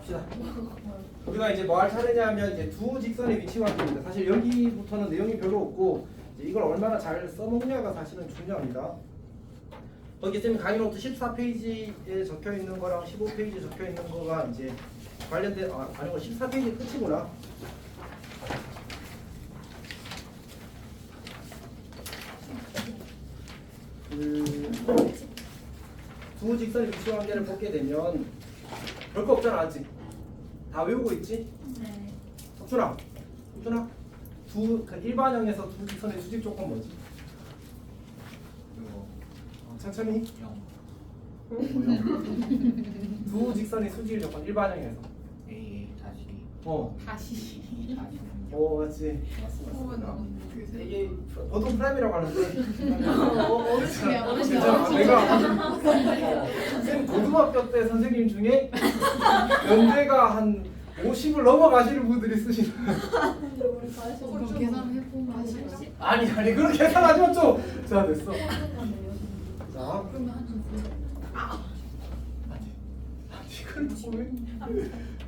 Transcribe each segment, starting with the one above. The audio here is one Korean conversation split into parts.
갑시다. 우리가 이제 뭐 할 차례냐 하면 이제 두 직선의 위치 관계입니다. 사실 여기부터는 내용이 별로 없고 이제 이걸 얼마나 잘 써먹냐가 사실은 중요합니다. 거기 쌤 강의 노트 14페이지에 적혀 있는 거랑 15페이지에 적혀 있는 거가 이제 관련된 아니고 14페이지 끝이구나. 두 직선의 위치 관계를 보게 되면 별거 없잖아 아직. 다 외우고 있지? 네. 석준아, 그 일반형에서 두 직선의 수직 조건 뭐지? 천천히. 두 직선의 수직일 조건 일반형에서. A 다시 다시. 맞지. 맞습니다. 이게 보통 프라임이라고 하는데. 어르신이야. 내가 쌤 고등학교 때 선생님 중에 연대가 한 50을 넘어가시는 분들이 쓰시는. 그럼 계산해보면 하시죠. 아니 그런 계산하지 마 좀. 자 됐어. 자. 그러면 한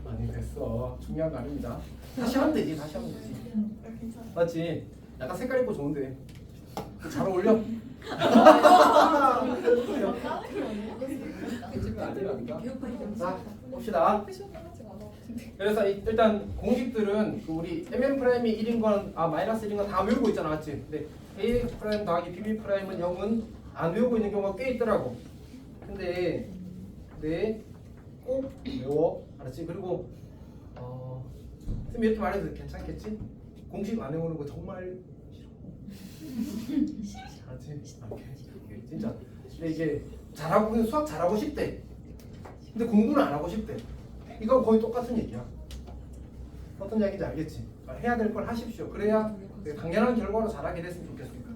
아니 됐어. 중요한 거 아닙니다. 다시 하면 되지. 맞지? 약간 색깔 있고 좋은데 잘 어울려. 자 봅시다. 그래서 일단 공식들은 그 우리 mn 프라임이 1인 건 마이너스 1인 건 다 외우고 있잖아, 맞지? 근데 a 프라임 더하기 bb 프라임은 0은 안 외우고 있는 경우가 꽤 있더라고. 근데 꼭 외워, 알았지? 그리고 쌤 이렇게 말해도 괜찮겠지? 공식 안 외우는 거 정말 싫어. 알았지? 이게 진짜. 근데 이게 잘하고 수학 잘하고 싶대. 근데 공부는 안 하고 싶대. 이거 거의 똑같은 얘기야. 어떤 얘기인지 알겠지? 해야 될 걸 하십시오. 그래야 당연한 결과로 잘하게 됐으면 좋겠으니까.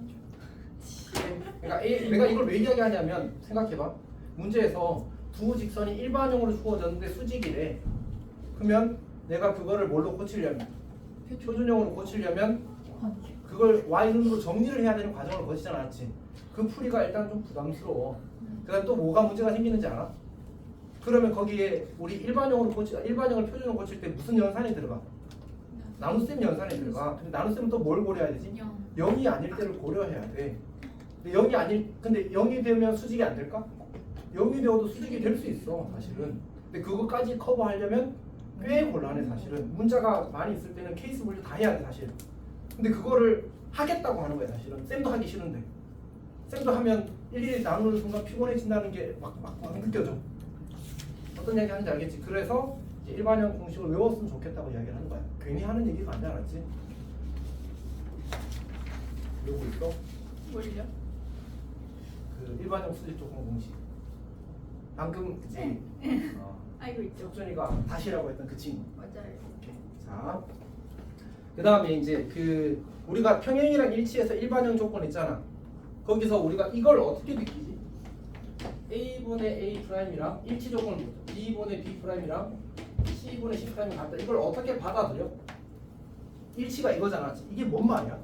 그러니까 내가 이걸 왜 이야기하냐면 생각해봐. 문제에서 두 직선이 일반형으로 주어졌는데 수직이래. 그러면 내가 그거를 뭘로 고치려면 표준형으로 고치려면 그걸 y눈으로 정리를 해야 되는 과정을 거치지 않았지. 그 풀이가 일단 좀 부담스러워. 그다음 또 뭐가 문제가 생기는지 알아? 그러면 거기에 우리 일반형을 표준형으로 고칠 때 무슨 연산이 들어가? 나눗셈 연산이 들어가. 근데 나눗셈은 또 뭘 고려해야 되지? 0이 아닐 때를 고려해야 돼. 근데 0이 되면 수직이 안 될까? 0이 되어도 수직이 될 수 있어, 사실은. 근데 그거까지 커버하려면 꽤 곤란해, 사실은. 문자가 많이 있을 때는 케이스 분류 다 해야 돼, 사실. 근데 그거를 하겠다고 하는 거야, 사실은. 쌤도 하기 싫은데. 쌤도 하면 일일이 나누는 순간 피곤해진다는 게 막 느껴져. 어떤 얘기 하는지 알겠지? 그래서 일반형 공식을 외웠으면 좋겠다고 이야기를 하는 거야. 괜히 하는 얘기가 아니지, 알았지? 외우고 있어? 뭘요? 그 일반형 수직 조건 공식. 방금 그치? 알고 있죠. 석준이가 다시라고 했던 그 친구. 맞아요. 이렇게. 자, 그 다음에 이제 그 우리가 평행이랑 일치해서 일반형 조건 있잖아. 거기서 우리가 이걸 어떻게 느끼지? A분의 A 프라임이랑 일치 조건을 보죠. B분의 B 프라임이랑 C분의 C 프라임이 같다. 이걸 어떻게 받아들여? 일치가 이거잖아. 이게 뭔 말이야?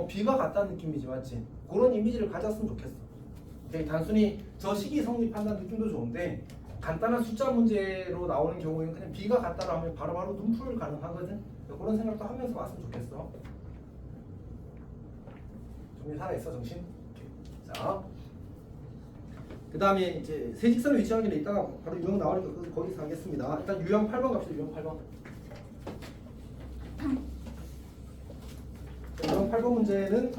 B가 같다는 느낌이지, 맞지? 그런 이미지를 가졌으면 좋겠어. 단순히 저 식이 성립한다는 느낌도 좋은데 간단한 숫자 문제로 나오는 경우에는 그냥 B가 같다고 하면 바로바로 눈풀 가능하거든. 그런 생각도 하면서 왔으면 좋겠어. 정신 살아있어, 정신? 자, 그 다음에 이제 세직선의 위치 관계는 이따가 바로 유형 나오니까 거기서 하겠습니다. 일단 유형 8번 갑시다. 유형 8번. 유형 8번 문제는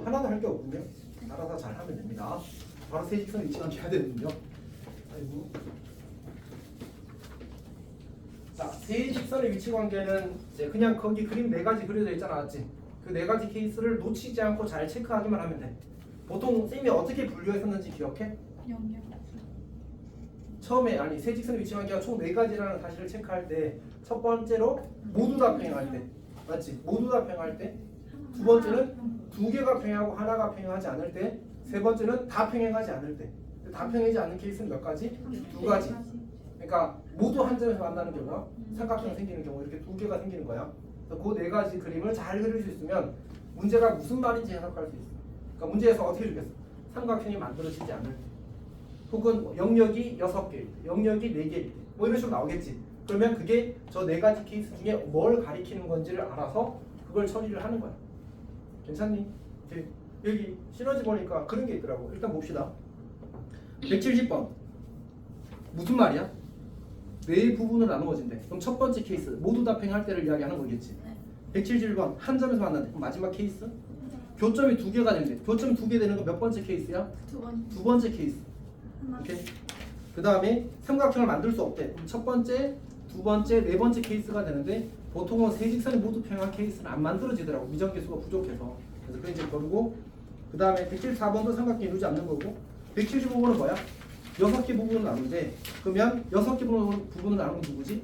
하나도 할 게 없군요. 알아서 잘 하면 됩니다. 바로 세직선 위치 관계 해야 되는군요. 아이고. 자, 세직선의 위치 관계는 이제 그냥 거기 그림 4가지 그려져 있잖아, 맞지? 그 4가지 케이스를 놓치지 않고 잘 체크하기만 하면 돼. 보통 쌤이 어떻게 분류했었는지 기억해? 처음에 세직선의 위치 관계가 총 4가지라는 사실을 체크할 때 첫 번째로 모두 다 평행할 때, 맞지? 모두 다 평행할 때. 두 번째는 2개가 평행하고 하나가 평행하지 않을 때. 세 번째는 다 평행하지 않을 때. 다 평행하지 않는 케이스는 몇 가지? 2가지. 그러니까 모두 한 점에서 만나는 경우와 삼각형 생기는 경우 이렇게 2개가 생기는 거야. 그래서 그 4가지 그림을 잘 그릴 수 있으면 문제가 무슨 말인지 해석할 수 있어. 그러니까 문제에서 어떻게 주겠어? 삼각형이 만들어지지 않을 때. 혹은 뭐 영역이 6개일 때, 영역이 4개일 때, 뭐 이런 식으로 나오겠지. 그러면 그게 저 4가지 케이스 중에 뭘 가리키는 건지를 알아서 그걸 처리를 하는 거야. 괜찮니? 이렇게 여기 시너지 보니까 그런 게 있더라고. 일단 봅시다. 170번 무슨 말이야? 네 부분으로 나누어진대. 그럼 첫 번째 케이스 모두 답행할 때를 이야기하는 거겠지. 171번 한 점에서 만난대. 그럼 마지막 케이스 교점이 2개가 되는데 교점 2개 되는 건 몇 번째 케이스야? 두 번째 케이스. 오케이. 그 다음에 삼각형을 만들 수 없대. 그럼 첫 번째, 두 번째, 네 번째 케이스가 되는데 보통은 세 직선이 모두 평행한 케이스는 안 만들어지더라고. 미정계수가 부족해서. 그래서 그런 이제 버리고 그 다음에 174번도 삼각형이 이루지 않는 거고 175번은 뭐야? 6개 부분을 나누는데 그러면 6개 부분을 나누는 누구지?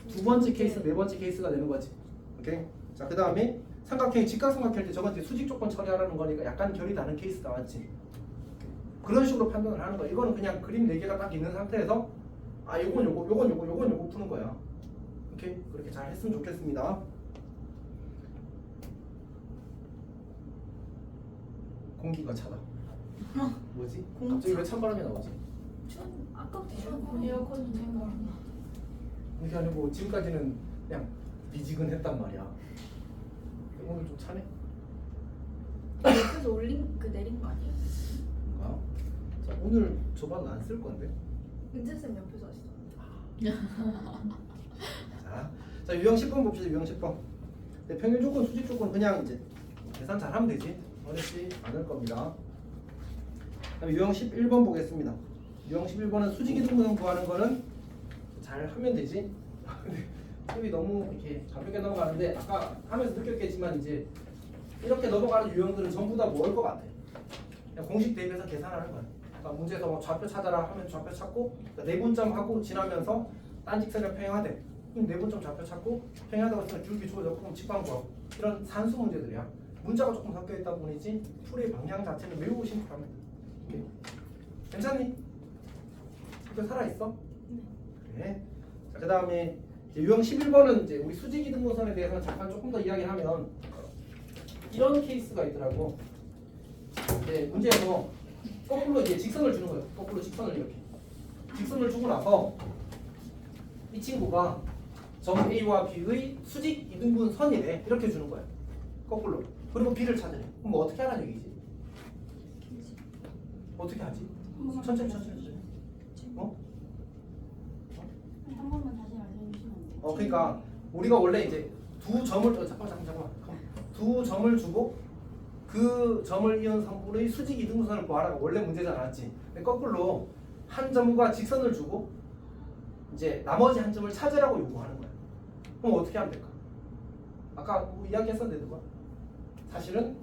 두 번째 케이스, 네 번째 케이스가 되는 거지. 오케이. 자, 그 다음에 삼각형이 직각삼각형일 때 저건 이제 수직 조건 처리하라는 거니까 약간 결이 다른 케이스 나왔지. 그런 식으로 판단을 하는 거야. 이거는 그냥 그림 4개가 딱 있는 상태에서 아 요건 요거, 요건 요거, 요건 요거 푸는 거야. 오케이? 그렇게 잘 했으면 좋겠습니다. 공기가 차다. 뭐지? 갑자기 왜 찬바람이 나오지? 아까부터 에어컨 생각나. 그게 아니고 지금까지는 그냥 미지근했단 말이야. 오늘 좀 차네? 옆에서 올린 그 내린 거 아니에요? 뭔가? 자, 오늘 저반은 안 쓸 건데. 은재쌤 옆에서 하시죠. 자, 유형 10번 봅시다. 유형 10번. 네, 평균 조건, 수직 조건 그냥 이제 계산 잘하면 되지. 어렵지 않을 겁니다. 그다음에 유형 11번 보겠습니다. 유형 11번은 수직 이등분형 구하는 거는 잘 하면 되지. 쌤이 너무 이렇게 가볍게 넘어가는데 아까 하면서 느꼈겠지만 이제 이렇게 넘어가는 유형들은 전부 다 뭘 것 같아. 그냥 공식 대입해서 계산하는 거야. 그러니까 문제에서 뭐 좌표 찾아라 하면 좌표 찾고 그러니까 내분점 하고 지나면서 딴직선을 평행하되 그럼 내분점 좌표 찾고 평행하다고 했으면 줄기 주어졌고 그럼 직방 구하고 이런 산수 문제들이야. 문자가 조금 섞여 있다 보니지 풀의 방향 자체는 매우 심플합니다. 오케이. 괜찮니? 학교 살아있어? 그래. 자, 그 다음에 유형 11번은 이제 우리 수직 이등분선에 대해서는 잠깐 조금 더 이야기하면 이런 케이스가 있더라고. 이제 문제에서 거꾸로 이제 직선을 주는 거예요. 거꾸로 직선을 이렇게. 직선을 주고 나서 이 친구가 점 A와 B의 수직 이등분선이래. 이렇게 주는 거예요. 거꾸로. 그리고 B를 찾으래. 그럼 뭐 어떻게 하라는 얘기지? 어떻게 하지? 천천히. 어? 한 번만 다시 알려주시면 안 돼요? 그러니까 우리가 원래 이제 두 점을 잠깐만 두 점을 주고 그 점을 이은 성분의 수직 이등분선을 구하라가 원래 문제지 않았지. 근데 거꾸로 한 점과 직선을 주고 이제 나머지 한 점을 찾으라고 요구하는 거야. 그럼 어떻게 하면 될까? 아까 뭐 이야기했었는데 누가? 사실은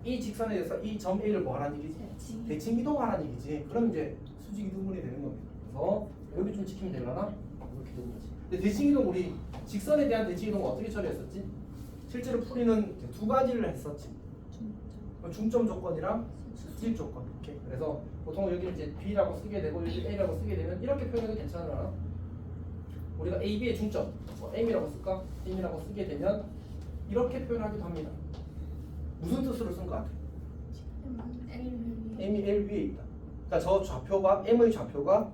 이 직선에 대해서 이 점 A를 뭐 하라는 얘기지? 대칭 이동하라는 얘기지. 그럼 이제 수직 이등분이 되는 겁니다. 그래서 여기 좀 지키면 되려나? 이렇게 되는 거지. 근데 대칭 이동 우리 직선에 대한 대칭 이동은 어떻게 처리했었지? 실제로 풀이는 두 가지를 했었지. 중점 조건이랑 수직 조건. 이렇게. 그래서 보통 여기는 이제 B라고 쓰게 되고 여기 A라고 쓰게 되면 이렇게 표현해도 괜찮으나 우리가 A, B의 중점, 뭐 M이라고 쓸까? M이라고 쓰게 되면 이렇게 표현하기도 합니다. 무슨 뜻으로 쓴 것 같아? M이 L 위에 있다. 그러니까 저 좌표가 M의 좌표가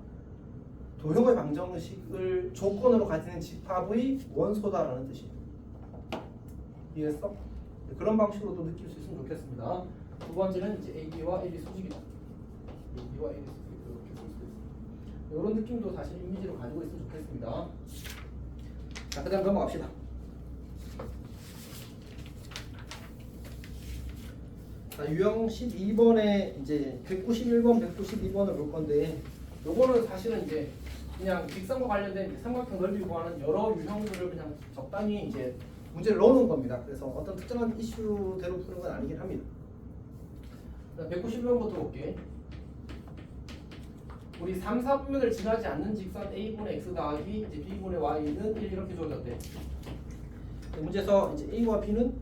도형의 방정식을 조건으로 가지는 집합의 원소다라는 뜻이에요. 이해했어? 그런 방식으로도 느낄 수 있으면 좋겠습니다. 두 번째는 이제 AB와 AB 수직이다. AB와 AB 수직 이렇게 볼 수 있습니다. 이런 느낌도 사실 이미지로 가지고 있으면 좋겠습니다. 자, 그다음 넘어갑시다. 자, 유형 12번에 이제 191번, 192번을 볼 건데, 요거는 사실은 이제 그냥 직선과 관련된 삼각형 넓이 구하는 여러 유형들을 그냥 적당히 이제 문제를 넣어놓은 겁니다. 그래서 어떤 특정한 이슈대로 푸는 건 아니긴 합니다. 191번부터 볼게. 우리 3, 4분면을 지나지 않는 직선 A분의 X 더하기 이제 B분의 Y는 1 이렇게 주어졌대. 문제에서 이제 A와 B는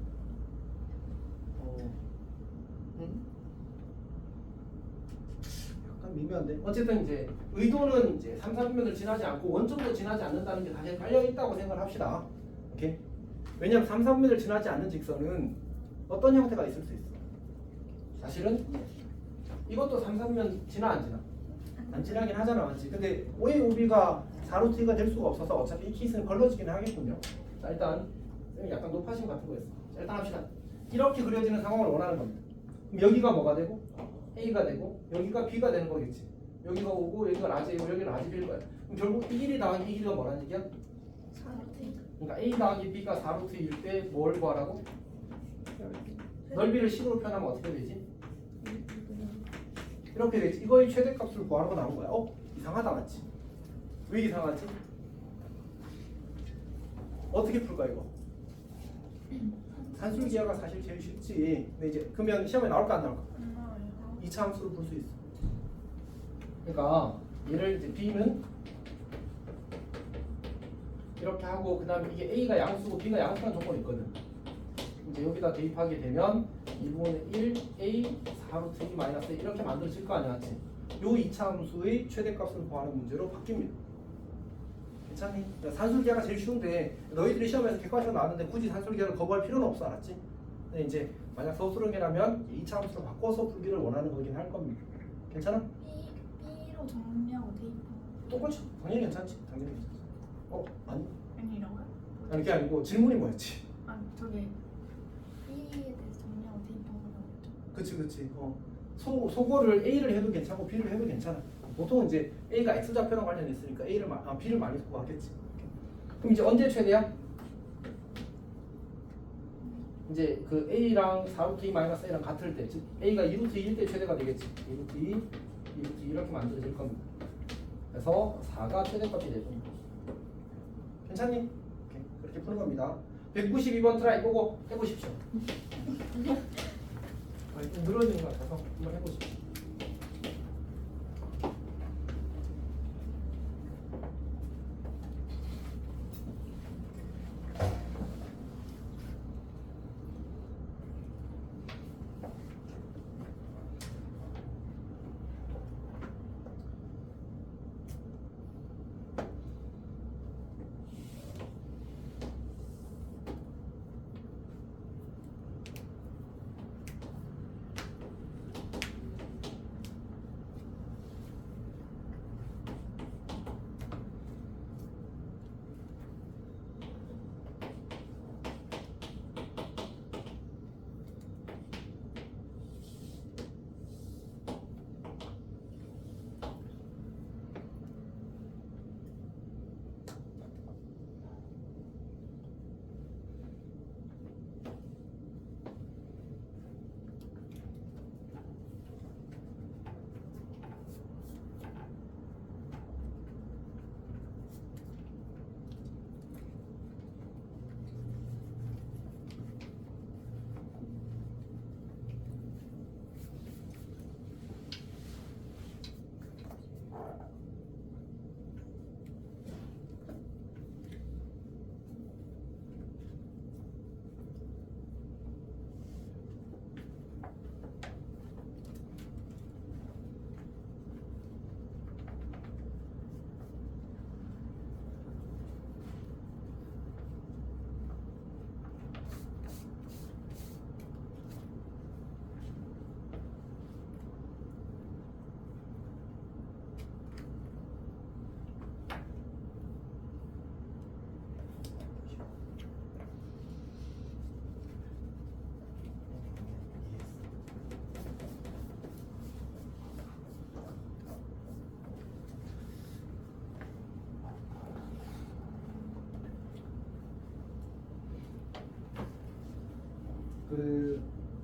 약간 미묘한데 어쨌든 이제 의도는 이제 3, 4분면을 지나지 않고 원점도 지나지 않는다는 게 사실 깔려 있다고 생각을 합시다. 오케이? 왜냐하면 3, 4분면을 지나지 않는 직선은 어떤 형태가 있을 수 있어? 사실은 이것도 3, 4분면 지나 안 지나? 단순하긴 하잖아, 맞지? 근데 OA, OB가 4루트 2가 될 수가 없어서 어차피 이 케이스는 걸러지긴 하겠군요. 자, 일단 약간 높아진 것 같은 거였어. 자, 일단 합시다. 이렇게 그려지는 상황을 원하는 겁니다. 그럼 여기가 뭐가 되고 A가 되고 여기가 B가 되는 거겠지. 여기가 오고 여기가 라지이고 여기가 라지 B일 거야. 그럼 결국 이 길이 더하기 이 길이가 뭐라는 얘기야? 4루트 그러니까 A 더하기 B가 4루트 1일 때 뭘 구하라고? 넓이를 10으로 표현하면 어떻게 되지? 이렇게 되지. 이거의 최대값을 구하라고 나온 거야. 이상하다, 맞지? 왜 이상하지? 어떻게 풀까 이거? 산술기하가 사실 제일 쉽지. 근데 이제 그러면 시험에 나올까 안 나올까? 2차 함수로 풀 수 있어. 그러니까 얘를 이제 B는 이렇게 하고 그다음에 이게 A가 양수고 B가 양수라는 조건이 있거든. 이제 여기다 대입하게 되면 2분의 1 A 4루트 2 마이너스 이렇게 만들어질 거 아니야, 맞지? 요 2차 함수의 최대값을 구하는 문제로 바뀝니다. 괜찮니? 산술기하가 제일 쉬운데 너희들이 시험에서 객관식으로 나왔는데 굳이 산술기하를 거부할 필요는 없어, 알았지? 근데 이제 만약 서술형이라면 2차 함수로 바꿔서 풀기를 원하는 거긴 할 겁니다. 괜찮아? B로 정리하고 대입하고 똑같이 당연히 괜찮지. 당연히 괜찮지. 아니? 아니라고요? 아니 그게 아니고 질문이 뭐였지? 아 저기 B에 대해서 정리하고 대입하고 그러죠. 그치. 소거를 A를 해도 괜찮고 B를 해도 괜찮아. 보통은 이제 A가 X좌표랑 관련이 있으니까 B를 많이 구하겠지. 그럼 이제 언제 최대야? 이제 그 A랑 4루트 2 마이너스 A랑 같을 때, 즉 A가 2루트 2일 때 최대가 되겠지. 2루트 2, 2루트 2 이렇게 만들어질 겁니다. 그래서 4가 최대값이 되죠. 괜찮니? 오케이. 그렇게 푸는 겁니다. 192번 트라이 보고 해보십시오. 좀 늘어지는 것 같아서 한번 해보십시오.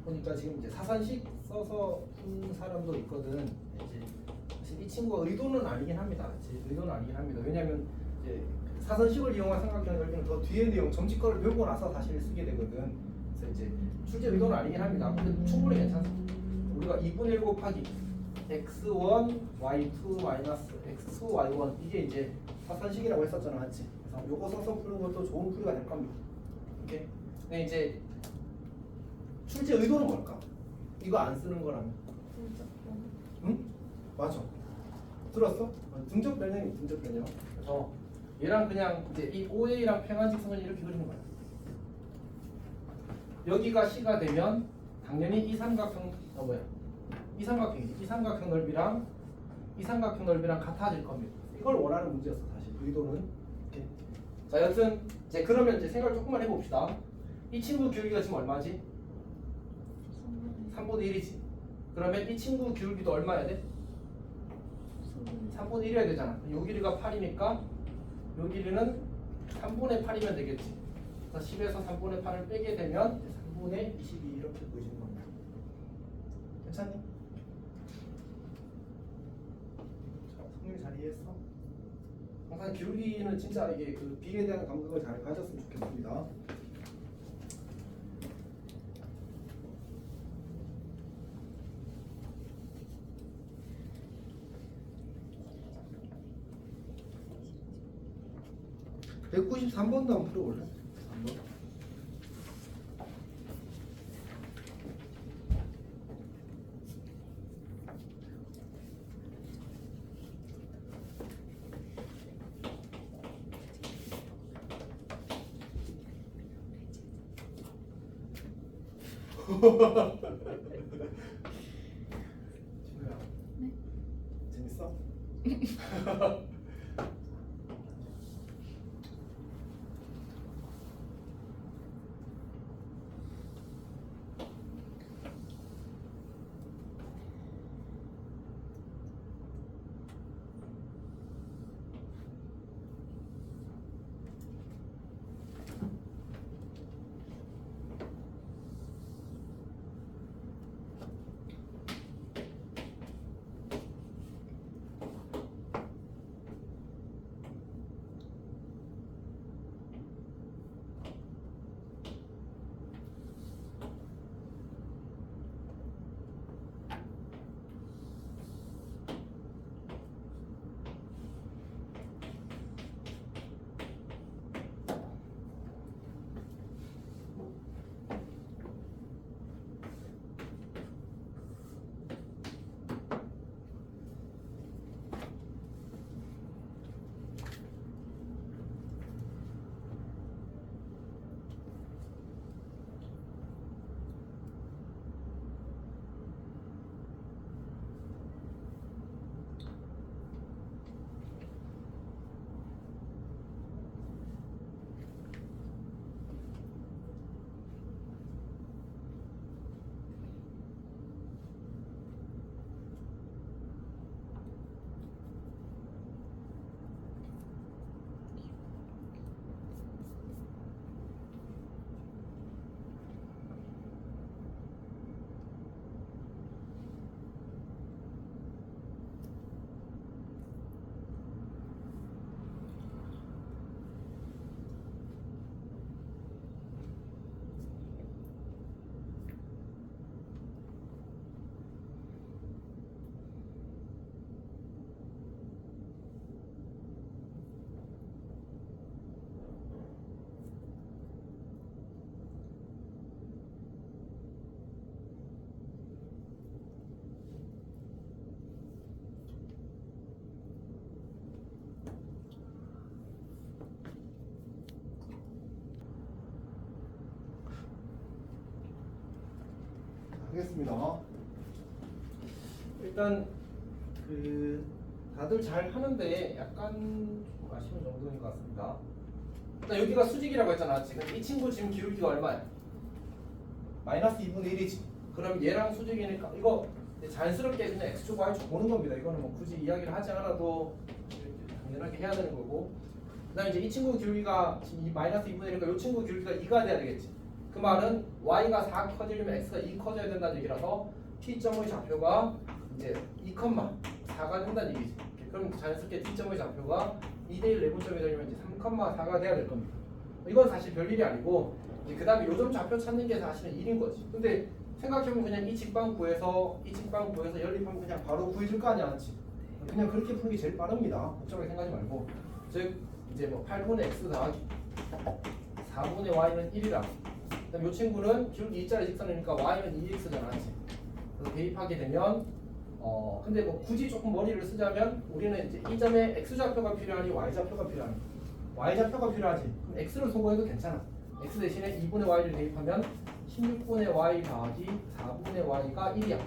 보니까 지금 이제 사산식 써서 푼 사람도 있거든. 이제 사실 이 친구가 의도는 아니긴 합니다. 의도는 아니긴 합니다. 왜냐하면 이제 사산식을 이용한 삼각형 넓이는 더 뒤에 내용 점집거를 배우고 나서 사실 쓰게 되거든. 그래서 이제 출제 의도는 아니긴 합니다. 근데 충분히 괜찮습니다. 우리가 2분의 1 곱하기 x1 y2 마이너스 x2 y1 이게 이제 사산식이라고 했었잖아, 맞지? 그래서 요거 써서 푸는 것도 좋은 풀이가 될 겁니다. 오케이. 근데 이제 출제 의도는 뭘까? 이거 안 쓰는 거라면. 응? 맞아. 들었어? 등적 변형이 등적 변형. 그래서 얘랑 그냥 이제 이 OA랑 평행 직선을 이렇게 그리는 거야. 여기가 C가 되면 당연히 이 삼각형 이 삼각형 넓이랑 이 삼각형 넓이랑 같아질 겁니다. 이걸 원하는 문제였어 사실. 의도는. 이렇게. 자 여튼 이제 그러면 이제 생각을 조금만 해봅시다. 이 친구 기울기가 지금 얼마지? 3분의 1이지. 그러면 이 친구 기울기도 얼마야 돼? 3분의 1이어야 되잖아. 요 길이가 8이니까 요 길이는 3분의 8이면 되겠지. 그래서 10에서 3분의 8을 빼게 되면 3분의 22 이렇게 보이시는 겁니다. 괜찮니? 자, 성민이 잘 이해했어? 항상 기울기는 진짜 이게 그 비에 대한 감각을 잘 가졌으면 좋겠습니다. (193번도) 한번 풀어볼래? 3번. 친구야. 네. 재밌어? 하겠습니다. 일단 그 다들 잘 하는데 약간 좀 아쉬운 정도인 것 같습니다. 일단 여기가 수직이라고 했잖아. 지금 이 친구 지금 기울기가 얼마야? 마이너스 2분의 1이지. 그럼 얘랑 수직이니까 이거 자연스럽게 그냥 x축 y축 보는 겁니다. 이거는 뭐 굳이 이야기를 하지 않아도 당연하게 해야 되는 거고. 그다음에 이제 이 친구 기울기가 지금 이 마이너스 2분의 1이니까 이 친구 기울기가 2가 돼야 되겠지. 그 말은 y가 4 커지려면 x가 2 커져야 된다는 얘기라서 t점의 좌표가 이제 2,4가 된다는 얘기지. 그럼 자연스럽게 t점의 좌표가 2대1 내분점이 되려면 이제 3,4가 돼야 될 겁니다. 이건 사실 별일이 아니고 그 다음에 요점 좌표 찾는 게 사실은 1인 거지. 근데 생각해보면 그냥 이 직방 구해서 연립하면 그냥 바로 구해줄 거 아니야, 맞지? 그냥 그렇게 푸는 게 제일 빠릅니다. 복잡하게 생각하지 말고. 즉 이제 뭐 8분의 x 더하기 4분의 y는 1이라. 그다음 요 친구는 기울기 2자리 직선이니까 y는 2x잖아, 맞지? 그래서 대입하게 되면 근데 뭐 굳이 조금 머리를 쓰자면 우리는 이제 이 점에 x 좌표가 필요하니 y 좌표가 필요하니 y 좌표가 필요하지. 그럼 x를 소거해도 괜찮아. x 대신에 2분의 y를 대입하면 16분의 y 더하기 4분의 y가 1이야.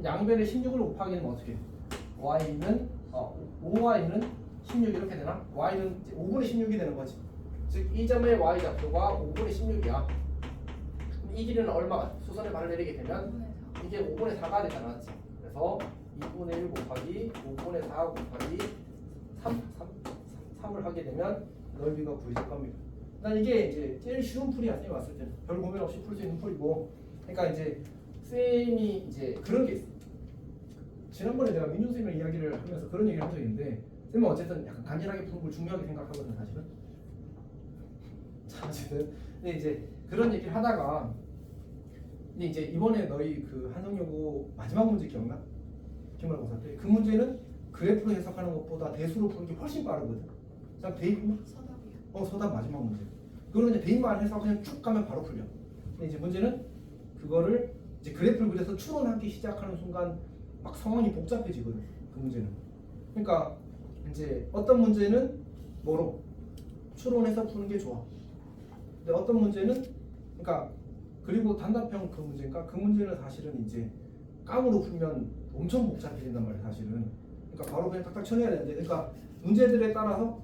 양변에 16을 곱하기는 어떻게 해? y는 5y는 16 이렇게 되나? y는 이제 5분의 16이 되는 거지. 즉 이 점의 y 좌표가 5분의 16이야. 이 길이는 얼마가? 수선의 발을 내리게 되면 이게 5분의 4가 되잖아, 맞지? 그래서 2분의 1 곱하기 5분의 4 곱하기 3을 하게 되면 넓이가 구해질 겁니다. 난 이게 이제 제일 쉬운 풀이야, 쌤이 왔을 때는. 별 고민 없이 풀 수 있는 풀이고. 그러니까 이제 쌤이 이제 그런 게 있어. 지난번에 내가 민준 쌤이랑 이야기를 하면서 그런 얘기를 한 적이 있는데, 쌤은 어쨌든 약간 간결하게 푸는 걸 중요하게 생각하거든, 사실은. 자, 어쨌든. 근데 이제 그런 얘기를 하다가, 근데 이제 이번에 너희 그 한성여고 마지막 문제 기억나? 기말고사 때 그 문제는 그래프로 해석하는 것보다 대수로 푸는 게 훨씬 빠르거든. 그냥 대입만? 서답이요. 서답 마지막 문제. 그거는 이제 대입만 해서 그냥 쭉 가면 바로 풀려. 근데 이제 문제는 그거를 이제 그래프를 그려서 추론하기 시작하는 순간 막 상황이 복잡해지거든. 그 문제는. 그러니까 이제 어떤 문제는 뭐로 추론해서 푸는 게 좋아. 근데 어떤 문제는 그러니까 그리고 단답형 그 문제인가? 그 문제는 사실은 이제 깡으로 풀면 엄청 복잡해진단 말이야, 사실은. 그러니까 바로 그냥 딱딱 쳐내야 되는데, 그러니까 문제들에 따라서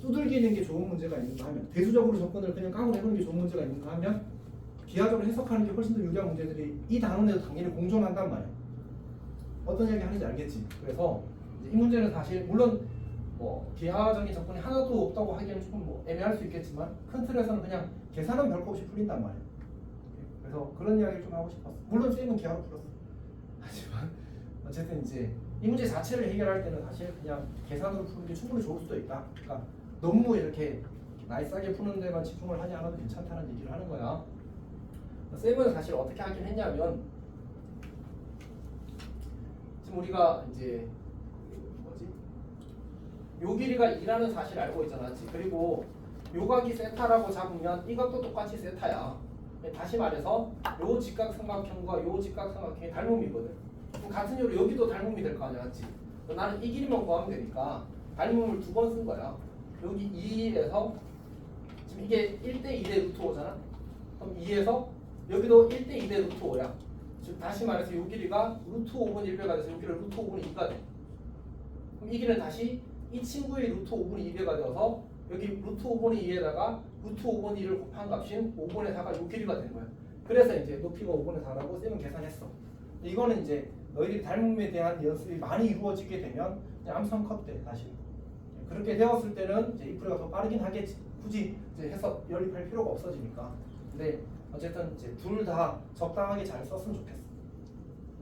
두들기는 게 좋은 문제가 있는가 하면, 대수적으로 접근을 그냥 깡으로 해보는 게 좋은 문제가 있는가 하면, 비하적으로 해석하는 게 훨씬 더 유리한 문제들이 이 단원에도 당연히 공존한단 말이야. 어떤 얘기 하는지 알겠지? 그래서 이제 이 문제는 사실 물론 뭐 비하적인 접근이 하나도 없다고 하기에는 조금 뭐 애매할 수 있겠지만, 큰 틀에서는 그냥 계산은 별거 없이 풀린단 말이야. 그래서 그런 이야기를 좀 하고 싶었어. 물론 쌤은 기하로 풀었어. 하지만 어쨌든 이제 이 문제 자체를 해결할 때는 사실 그냥 계산으로 푸는 게 충분히 좋을 수도 있다. 그러니까 너무 이렇게 나이스하게 푸는 데만 집중을 하지 않아도 괜찮다는 얘기를 하는 거야. 쌤은 사실 어떻게 하긴 했냐면, 지금 우리가 이제 뭐지? 요 길이가 2라는 사실을 알고 있잖아, 맞지? 그리고 요 각이 세타라고 잡으면 이 각도 똑같이 세타야. 다시 말해서 요 직각삼각형과 요 직각삼각형이 닮음이거든. 그럼 같은 요로 여기도 닮음이 될 거 아니야, 맞지? 나는 이 길이만 구하면 되니까 닮음을 2번 쓴 거야. 여기 2에서 지금 이게 1대2대 루트 5잖아. 그럼 2에서 여기도 1대2대 루트 5야. 즉 다시 말해서 요 길이가 루트 5분의 1배가 돼서 여기를 루트 5분의 2가 돼. 그럼 이 길이는 다시 이 친구의 루트 5분의 2배가 되어서 여기 루트 5분의 2에다가 루트 5분의 2를 곱한 값인 5분의 4가 요 길이가 되는 거야. 그래서 이제 높이가 5분의 4라고 쌤은 계산했어. 이거는 이제 너희들이 닮음에 대한 연습이 많이 이루어지게 되면 암산 컷 때 다시 그렇게 되었을 때는 이제 이 풀이가 더 빠르긴 하겠지. 굳이 이제 해서 연립할 필요가 없어지니까. 근데 어쨌든 이제 둘 다 적당하게 잘 썼으면 좋겠어.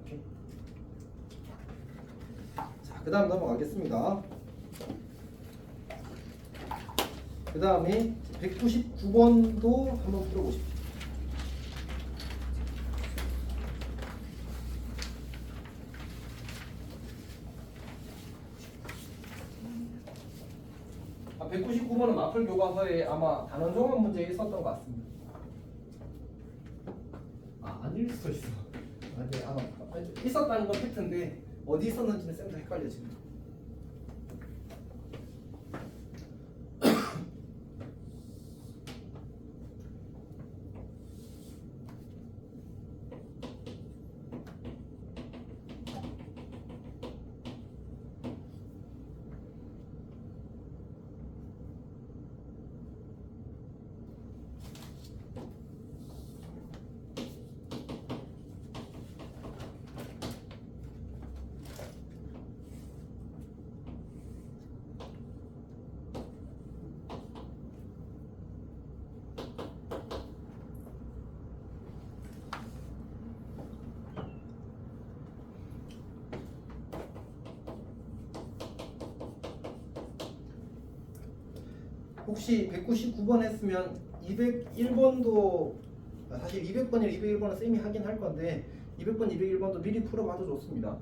오케이. 자, 그다음 넘어가겠습니다. 그 다음에 199번도 한번 풀어보십시오. 아, 199번은 마플 교과서에 아마 단원 종합 문제에 있었던 것 같습니다. 아닐 수도 있어. 근데 아마 있었다는 건 팩트인데 어디 있었는지는 쌤도 헷갈려 지금. 혹시 199번 했으면 201번도 사실 200번이나 201번은 쌤이 하긴 할 건데 200번, 201번도 미리 풀어봐도 좋습니다.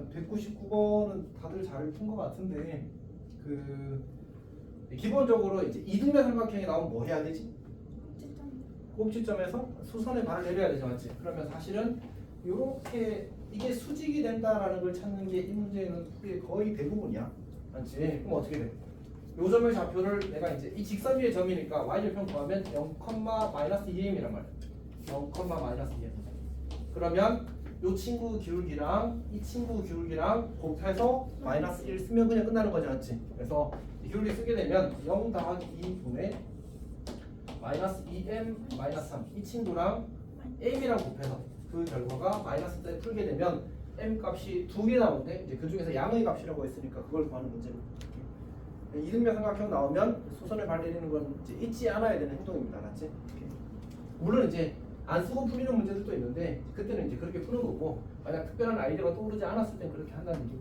199번은 다들 잘 푼 것 같은데 그 기본적으로 이제 이등변 삼각형이 나오면 뭐 해야 되지? 꼭지점에서 수선의 발을 내려야 되죠, 맞지? 그러면 사실은 이렇게 이게 수직이 된다라는 걸 찾는 게 이 문제는 풀이의 거의 대부분이야, 맞지? 그럼 어떻게 돼? 요 점의 좌표를 내가 이제 이 직선 위의 점이니까 y절편 구하면 0,-2m이란 말이야. 0,-2m. 그러면 요 친구 기울기랑 이 친구 기울기랑 곱해서 -1 쓰면 그냥 끝나는 거지, 맞지? 그래서 이 기울기 쓰게 되면 0 더하기 2분의 -2m -3 이 친구랑 m이랑 곱해서 그 결과가 마이너스 때 풀게 되면 m 값이 2개 나오는데 이제 그 중에서 양의 값이라고 했으니까 그걸 구하는 문제입니다. 이등변 삼각형 나오면 수선을 발 내리는 건 이제 잊지 않아야 되는 행동입니다, 맞지? 물론 이제 안 쓰고 풀리는 문제들도 있는데 그때는 이제 그렇게 푸는 거고 만약 특별한 아이디어가 떠오르지 않았을 땐 그렇게 한다는 얘기.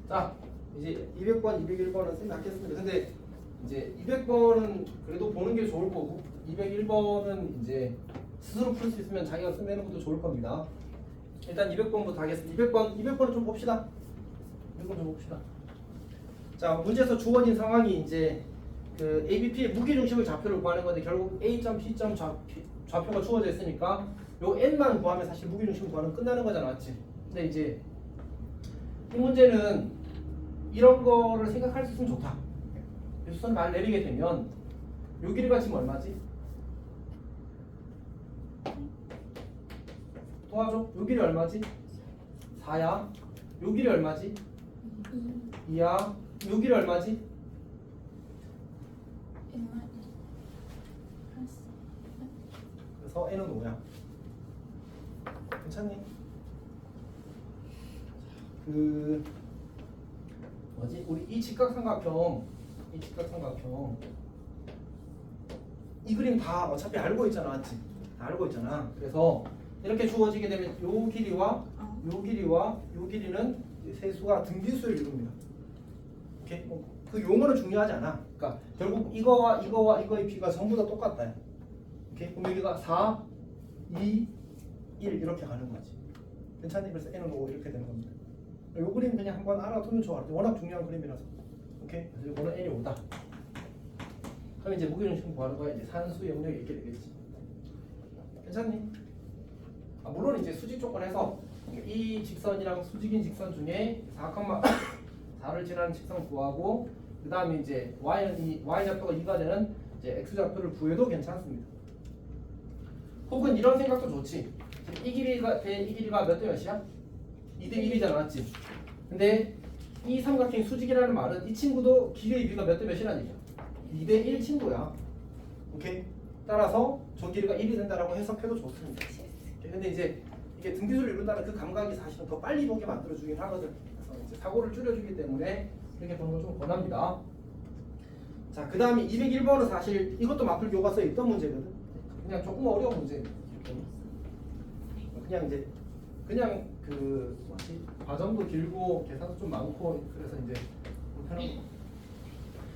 자, 이제 200번, 201번은 생각했습니다. 근데 이제 200번은 그래도 보는 게 좋을 거고 201번은 이제 스스로 풀 수 있으면 자기가 쓰는 것도 좋을 겁니다. 일단 200번부터 하겠습니다. 200번은 좀 봅시다. 200번 좀 봅시다. 자, 문제에서 주어진 상황이 이제 그 ABP의 무게중심의 좌표를 구하는 건데 결국 A점, B점 좌표가 주어져 있으니까 요 N만 구하면 사실 무게중심을 구하는 끝나는 거잖아, 맞지? 근데 이제 이 문제는 이런 거를 생각할 수 있으면 좋다. 수선 발 내리게 되면 요 길이가 지금 얼마지? 도와줘. 요 길이 얼마지? 4야. 요 길이 얼마지? 2야. 요 길이 얼마지? 그래서 n은 5야. 괜찮니? 그 뭐지? 우리 이 직각삼각형 이 그림 다 어차피 알고 있잖아, 맞지? 다 알고 있잖아. 그래서 이렇게 주어지게 되면 요 길이와 요 길이와 요 길이는 세수가 등비수를 이룹니다. 오케이? 그 용어는 중요하지 않아. 그러니까 결국 이거와 이거의 비가 전부 다 똑같다. 오케이? 그럼 여기가 4, 2, 1 이렇게 가는 거지. 괜찮니? 그래서 n은 5 이렇게 되는 겁니다. 요 그림 그냥 한번 알아두면 좋아. 워낙 중요한 그림이라서. 오케이? 그래서 이거는 n이 5다. 그럼 이제 무게중심 구하는 거야. 이제 산수 영역이 이렇게 되겠지. 괜찮니? 물론 이제 수직 조건에서 이 직선이랑 수직인 직선 중에 4,4를 지나는 직선 구하고 그 다음에 이제 y 좌표가 2가 되는 이제 x 좌표를 구해도 괜찮습니다. 혹은 이런 생각도 좋지. 이 길이가 몇 대 몇이야? 2대 1이잖아, 맞지? 근데 이 삼각형 수직이라는 말은 이 친구도 길이의 비가 몇 대 몇이라는 얘기야? 2대 1 친구야. 오케이? 따라서 저 길이가 1이 된다라고 해석해도 좋습니다. 근데 이제 이게 등비수를 이룬다는 그 감각이 사실은 더 빨리 보게 만들어주긴 하거든. 그래서 이제 사고를 줄여주기 때문에 이렇게 보는 걸 좀 권합니다. 자, 그 다음에 201번은 사실 이것도 마플 교과서에 있던 문제거든. 그냥 조금 어려운 문제. 그냥 이제 그냥 그 뭐지? 과정도 길고 계산도 좀 많고 그래서 이제 불편한 거.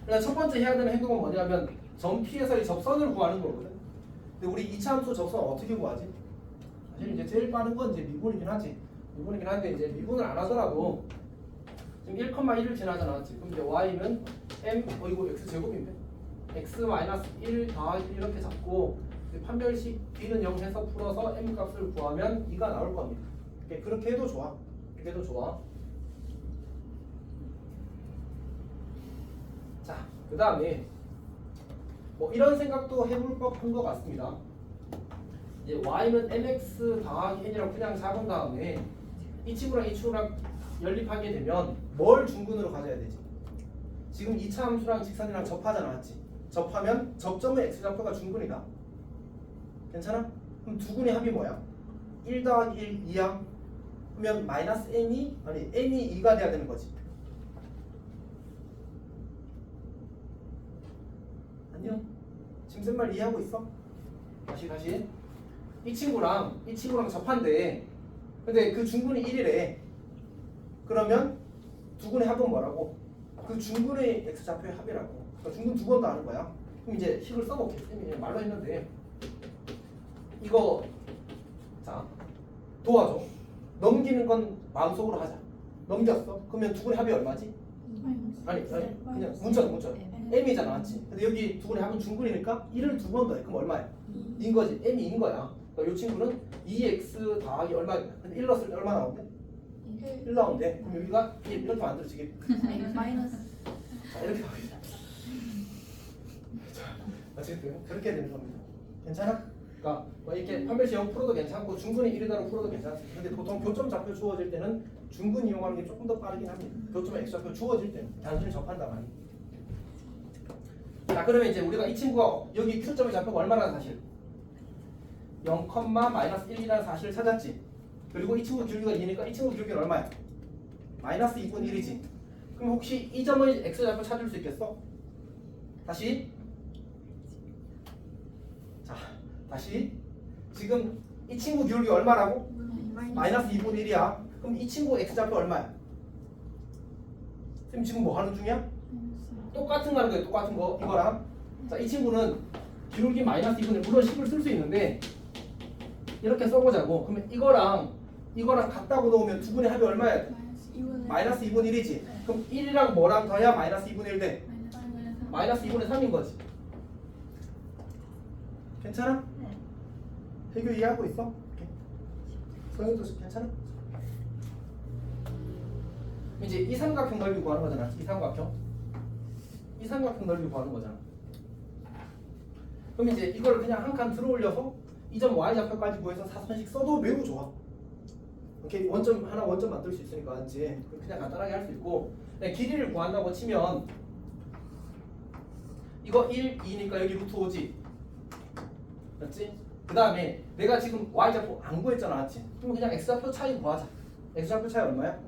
그래서 첫 번째 해야 되는 행동은 뭐냐면 점 P에서의 접선을 구하는 거거든. 근데 우리 2차 함수 접선 어떻게 구하지? 사실 이제 제일 빠른 건 이제 미분이긴 하지. 미분이긴 한데 이제 미분을 안 하더라도 지금 1,1을 지나잖아, 맞지? 그럼 이제 y는 m 이거 x 제곱인데 x-1 더하기 이렇게 잡고 판별식 b는 0 해서 풀어서 m 값을 구하면 2가 나올 겁니다. 그렇게 해도 좋아. 그렇게 해도 좋아. 자, 그 다음에 뭐 이런 생각도 해볼 법한 것 같습니다. 이제 y는 mx 더하기 n이라고 그냥 잡은 다음에 이 친구랑 이 친구랑 연립하게 되면 뭘 중근으로 가져야 되지? 지금 2차 함수랑 직선이랑 접하잖아, 맞지? 접하면 접점의 x좌표가 중근이다. 괜찮아? 그럼 두 근의 합이 뭐야? 1 더하기 1, 2야? 그러면 마이너스 n이 2가 돼야 되는 거지. 무슨 말 이해하고 있어? 다시 이 친구랑 접한대. 근데 그 중근이 1이래. 그러면 두 근의 합은 뭐라고? 그 중근의 x좌표의 합이라고. 그러니까 중근 두 번 더 하는 거야. 그럼 이제 식을 써볼게. 쌤이 그냥 말로 했는데 이거 자 도와줘. 넘기는 건 마음속으로 하자. 넘겼어. 그러면 두 근의 합이 얼마지? 아니 그냥 문자 m이잖아, 맞지? 근데 여기 두 근의 합은 중근이니까 1을 두 번 더해. 그럼 얼마야? 2인 거지. m이 2인 거야. 그러니까 이 친구는 2x 더하기 얼마야? 근데 1 넣었을 때 얼마 나온대? 1 나온대. 그럼 여기가 1 이렇게 만들어지게. 마이너스. 자, 이렇게 나오겠다. 자, 어쨌든 그렇게 되는 겁니다. 괜찮아? 그러니까 뭐 이렇게 판별식 0 풀어도 괜찮고 중근이 1이다로 풀어도 괜찮습니다. 근데 보통 교점 좌표 주어질 때는 중근 이용하는 게 조금 더 빠르긴 합니다. 교점에 x 좌표 주어질 때는 단순히 접한다만. 자, 그러면 이제 우리가 이 친구가 여기 Q점의 좌표가 얼마라는 사실 0,-1이라는 사실을 찾았지. 그리고 이 친구 기울기가 2니까 이 친구 기울기는 얼마야? 마이너스 2분의 1이지. 그럼 혹시 이 점의 x 좌표 찾을 수 있겠어? 다시 지금 이 친구 기울기 얼마라고? 마이너스 2분의 1이야. 그럼 이 친구 x 좌표 얼마야? 쌤 지금 뭐 하는 중이야? 똑같은 거 하는 거예요. 똑같은 거 이거랑. 자, 이 친구는 기울기 마이너스 2분의 1 물론 10을 쓸 수 있는데 이렇게 써보자고. 그러면 이거랑 같다고 놓으면 두 분의 합이 얼마야 돼? 마이너스 2분의 1이지. 그럼 1이랑 뭐랑 더야 마이너스 2분의 1 돼? 마이너스 2분의 3인 거지. 괜찮아? 해교 이해하고 있어? 오케이. 소영이도 괜찮아? 이제 이 삼각형 넓이 구하는 거잖아. 이 삼각형 넓이 구하는 거잖아. 그럼 이제 이걸 그냥 한 칸 들어 올려서 이 점 y좌표까지 구해서 사선식 써도 매우 좋아. 오케이. 원점 만들 수 있으니까 이제 그냥 간단하게 할 수 있고, 길이를 구한다고 치면 이거 1, 2니까 여기 루트 5지. 맞지? 그 다음에 내가 지금 y좌표 안 구했잖아, 맞지? 그럼 그냥 x좌표 차이 구하자. x좌표 차이 얼마야?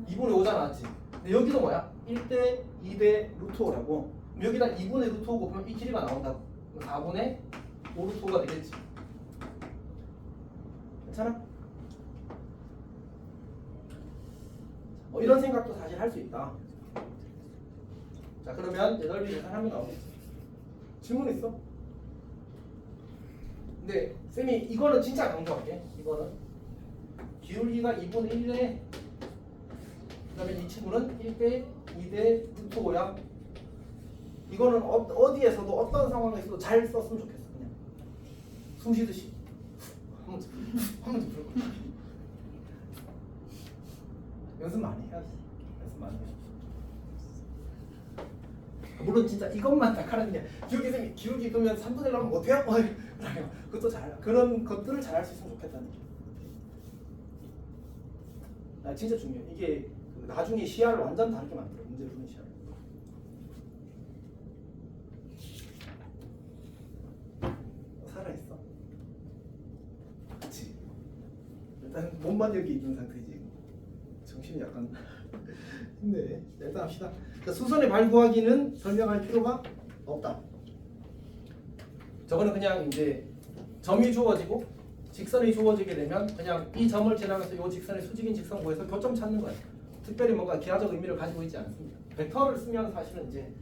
2분의 5잖아, 맞지? 근데 여기도 뭐야? 1대 2대 루트 5라고. 여기다 2분의 루트 5 곱하면 이 길이가 나온다고. 4분의 5 루트 5가 되겠지. 괜찮아? 뭐 이런 생각도 사실 할 수 있다. 자, 그러면 넓이 계산하면 나오겠지. 질문 있어? 근데 쌤이 이거는 진짜 강조할게. 이거는 기울기가 2분의 1에 그 다음에 이 친구는 1대 2대 루트 5야. 이거는 어디에서도 어떤 상황에서도 잘 썼으면 좋겠어. 그냥 숨 쉬듯이 한번 더 풀고 연습 많이 해야지. 연습 많이 해. 물론 진짜 이것만 딱 하는 게 기울기 끄면 3분의 1 하면 어떻게 하고 그것도 그런 것들을 잘 할 수 있으면 좋겠다는 게. 진짜 중요해. 이게 나중에 시야를 완전 다르게 만들어. 문제 푸는 시야를. 살아있어. 그치. 일단 몸만 여기 있는 상태지. 정신이 약간 힘내. 일단 합시다. 그러니까 수선의 발 구하기는 설명할 필요가 없다. 저거는 그냥 이제 점이 주어지고 직선이 주어지게 되면 그냥 이 점을 지나면서 이 직선의 수직인 직선 구해서 교점 찾는 거예요. 특별히 뭔가 기하적 의미를 가지고 있지 않습니다. 벡터를 쓰면 사실은 이제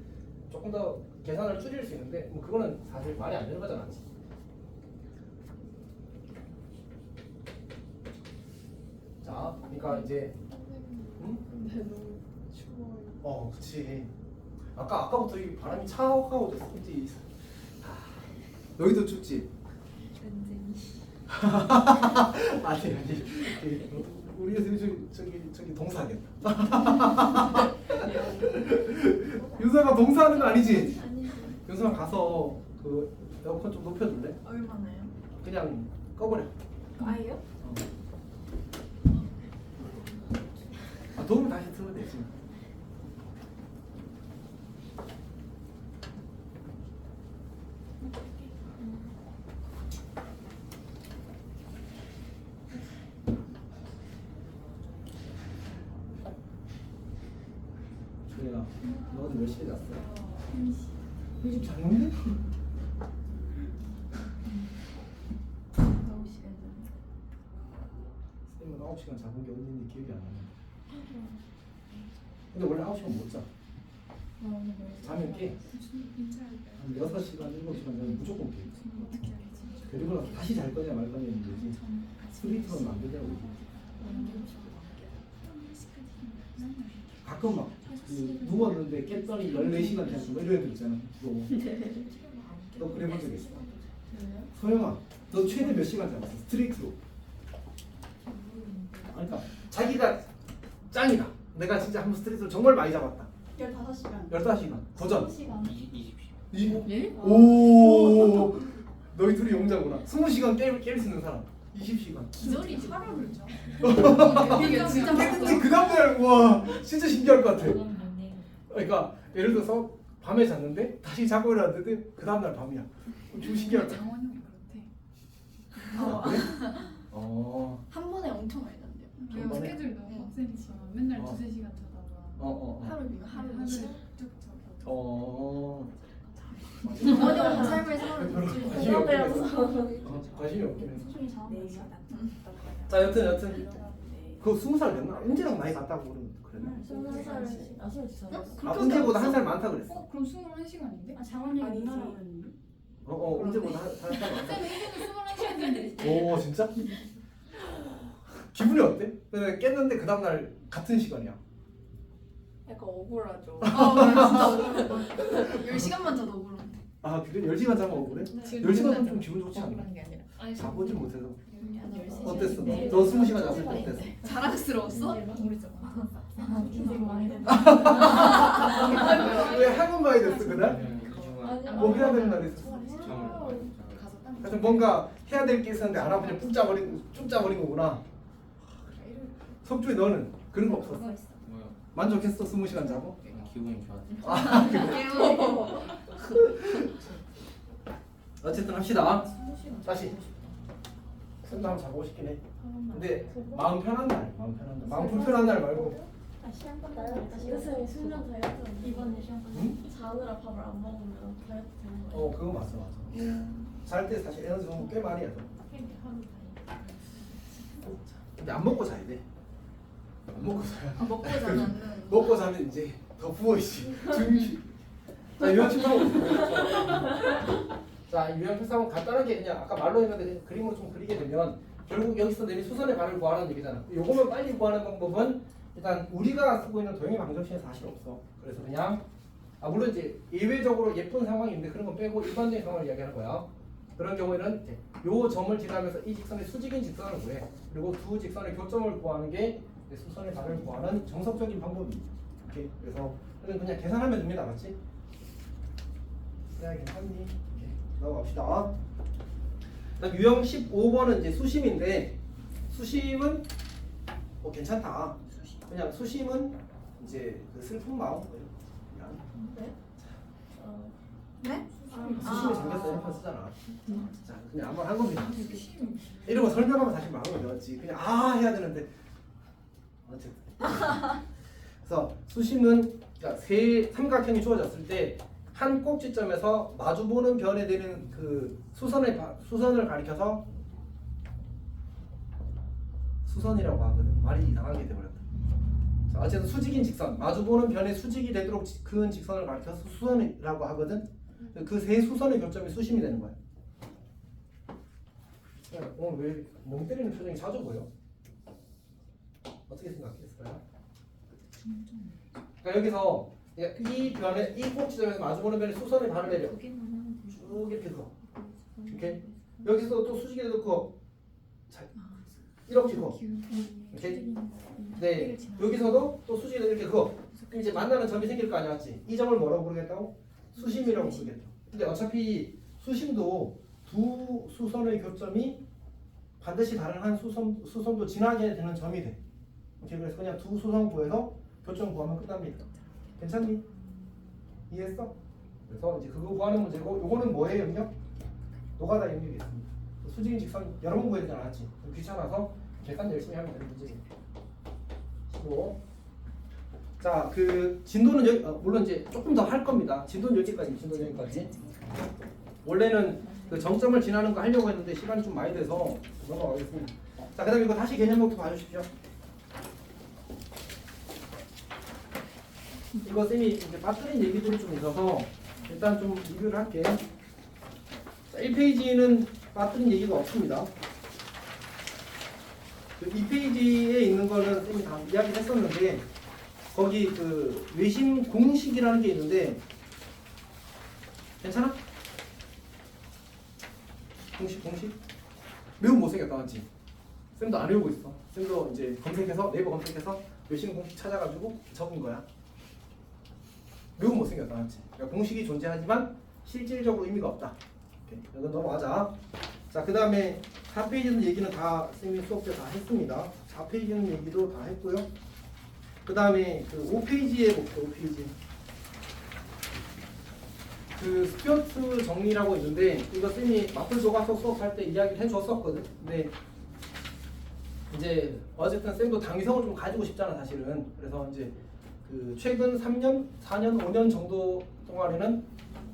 조금 더 계산을 줄일 수 있는데 뭐 그거는 사실 말이 안 되는 거잖아. 자, 그러니까 이제 근데 너무 추워요. 그치. 아까부터 이 바람이 차가워 됐어. 그치? 너희도 춥지? 아니. 우리 저기 동사하겠다. 윤서가 동사하는 거 아니지? 아니지. 윤서가 가서 그 에어컨 좀 높여줄래? 얼마나요? 그냥 꺼버려. 아예요? 도움을 다시 틀면 되지. 주혜야, 너 어제 몇 시에 잤어? 1시. 이집 잘 먹네? 너무 시간 전. 쌤은 9시간 잡은 게 언제인지 기억이 안 나네. 근데 원래 9시간 못 자. 나 오늘 자면 깨. 한 6시간, 7시간 자면 무조건 깨. 그리고 나서 다시 잘 거냐 말 거냐는 문제지. 스트레이트로는 안 되더라고. 가끔 막 누웠는데 깼더니 14시간 잤어. 뭐 이런 애들 있잖아. 너 그래 본 적 있어? 소영아, 너 최대 몇 시간 잡았어? 스트레이트로. 그러니까 자기가 짱이다. 내가 진짜 한번 스트레이트로 정말 많이 잡았다. 15시간. 15시간. 도전. 1시간. 20시간. 예? 오, 너희 둘이 용자구나. 20시간 깰 수 있는 사람. 20시간. 기절이 하루를 자. 이게 진짜 근데 그 다음날 와 진짜 신기할 것 같아. 그러니까 예를 들어서 밤에 잤는데 다시 자고 일어났는데 그 다음날 밤이야. 좀 신기할 것 같아. 장원 형이 그렇대. 아, 그래? 어. 한 번에 엄청 많이 잔대요. 왜요? 저번에? 스케줄이 너무 빡세니까 맨날 어. 2-3시간 자다가 하루 이거 하루 하루를 20시간. 쭉 자고. 어. 어려운 삶을 살아도 별로 지금 관심이 없긴 공감되어서. 해서. 관심이 없긴 해서. 소중히 자는 거야. 자 여튼 그거 20살 됐나? 은재랑 나이 같다고 그랬나? 20살. 아, 22살. 아 은재보다 한 살 많다 그랬어. 어? 그럼 21시간인데? 아 장원 형이 아니지. 누나라고 했는데. 은재보다 한 살 많다. 쌤은 일주일에 21시간인데. 오 진짜? 기분이 어때? 근데 깼는데 그 다음날 같은 시간이야. 약간 억울하죠. 진짜 억울해. 10시간만 자도 억울한데. 아 그래? 10시간 자면 억울해? 10시간은 좀 기분 좋지 않나? 그런 게 아니라. 자보지 못해서. 한 어땠어? 네. 너 20시간 잤을 때 어땠어? 자랑스러웠어? 모르잖아. 인생 많이 됐다. 왜 학원 가야 됐어 그날? 뭐 해야 되는 날이 있었어? 가서 땀. 하여튼 뭔가 해야 될 게 있었는데 안 하고 그냥 쭉 짜버린 거구나. 석주희 너는 그런 거 없었어? 뭐요? 만족했어? 20시간 자고? 기분이 좋았어. 아 어쨌든 합시다. 다시 쌤도 한번 자고 싶긴 해. 근데 마음 편한 날, 마음 불편한 날 말고. 시험 끝나요? 이것은 수면 다이어트. 이번에 시험 끝나요? 응? 자느라 밥을 안 먹으면 다이어트 되는 거예요. 그거 맞아. 잘 때 사실 에너지 소모 꽤 많이 해서. 근데 안 먹고 자야 돼. 안 먹고 자야 돼. 먹고 자면은 먹고 자면 이제 더 부어있지. 중시. 자 유형 필사원. 자 유형 필사원 간단하게 그냥 아까 말로 했는데 그냥 그림으로 좀 그리게 되면 결국 여기서 내린 수선의 발을 구하라는 얘기잖아. 요거만 빨리 구하는 방법은 일단 우리가 쓰고 있는 도형의 방정식에 사실 없어. 그래서 그냥 물론 이제 예외적으로 예쁜 상황인데 그런 건 빼고 일반적인 상황을 이야기하는 거야. 그런 경우에는 이제 요 점을 지나면서 이 직선의 수직인 직선을 구해. 그리고 두 직선의 교점을 구하는 게 수선의 발을 구하는 정석적인 방법이에요. 오케이. 그래서 그냥 계산하면 됩니다. 맞지? 그냥 괜찮니? 오케이. 넘어갑시다. 그다음 유형 15번은 이제 수심인데 수심은 괜찮다. 그냥 수심은 이제 그 슬픈 마음. 네? 수심이 잠겼어 이런 거 쓰잖아. 자 그냥 한번 한 겁니다. 이런 거 설명하면 사실 마음을 넣었지. 그냥 해야 되는데 어쨌든. 그래서 수심은 그러니까 세 삼각형이 주어졌을 때 한 꼭지점에서 마주보는 변에 되는 그 수선을 가리켜서 수선이라고 하거든. 말이 이상하게 돼버렸다. 자, 어쨌든 수직인 직선, 마주보는 변에 수직이 되도록 그은 직선을 가리켜서 수선이라고 하거든. 그 세 수선의 교점이 수심이 되는 거야. 오늘 왜 멍 때리는 표정이 자주 보여? 어떻게 생각했어요? 그러니까 여기서 이 변에 이 꼭지점에서 마주보는 변에 수선의 발을 내려 쭉 이렇게 그어. 이렇게 여기서 또 수직이 돼도 그어. 이렇게 그어. 이렇게. 네. 여기서도 또 수직이 돼도 이렇게 그어. 그럼 이제 만나는 점이 생길 거 아니야, 맞지? 이 점을 뭐라고 부르겠다고? 수심이라고 부르겠죠. 근데 어차피 수심도 두 수선의 교점이 반드시 다른 한 수선도 지나게 되는 점이 돼. 오케이, 그래서 그냥 두 수선 구해서 교점 구하면 끝납니다. 괜찮니? 이해했어? 그래서 이제 그거 구하는 문제고, 요거는 뭐예요, 영역? 노가다 영역이 있습니다. 수직인 직선 여러 번 구해야 되지 않았지? 귀찮아서 계산 열심히 하면 되는 문제입니다. 15. 자, 그 진도는 여기 물론 이제 조금 더 할 겁니다. 진도는 여기까지, 진도는 여기까지. 원래는 그 정점을 지나는 거 하려고 했는데 시간이 좀 많이 돼서 넘어가겠습니다. 자, 그다음에 이거 다시 개념부터 봐주십시오. 이거 쌤이 이제 빠뜨린 얘기들이 좀 있어서 일단 좀 리뷰를 할게. 자, 1페이지는 빠뜨린 얘기가 없습니다. 2페이지에 있는 거는 쌤이 다 이야기를 했었는데 거기 그 외심 공식이라는 게 있는데 괜찮아? 공식? 매우 못생겼다 맞지? 쌤도 안 외우고 있어. 쌤도 이제 검색해서 네이버 검색해서 외심 공식 찾아가지고 적은 거야. 매우 못생겼다 맞지? 그러니까 공식이 존재하지만 실질적으로 의미가 없다. 오케이. 이건 넘어가자. 자, 그 다음에 4페이지는 얘기는 다 쌤이 수업 때 다 했습니다. 4페이지는 얘기도 다 했고요. 그 다음에 그 5페이지에 볼게요. 5페이지. 그 스튜어트 정리라고 있는데 이거 쌤이 마플 교과서 수업할 때 이야기를 해줬었거든. 근데 이제 어쨌든 쌤도 당위성을 좀 가지고 싶잖아 사실은. 그래서 이제 그 최근 3년, 4년, 5년 정도 동안에는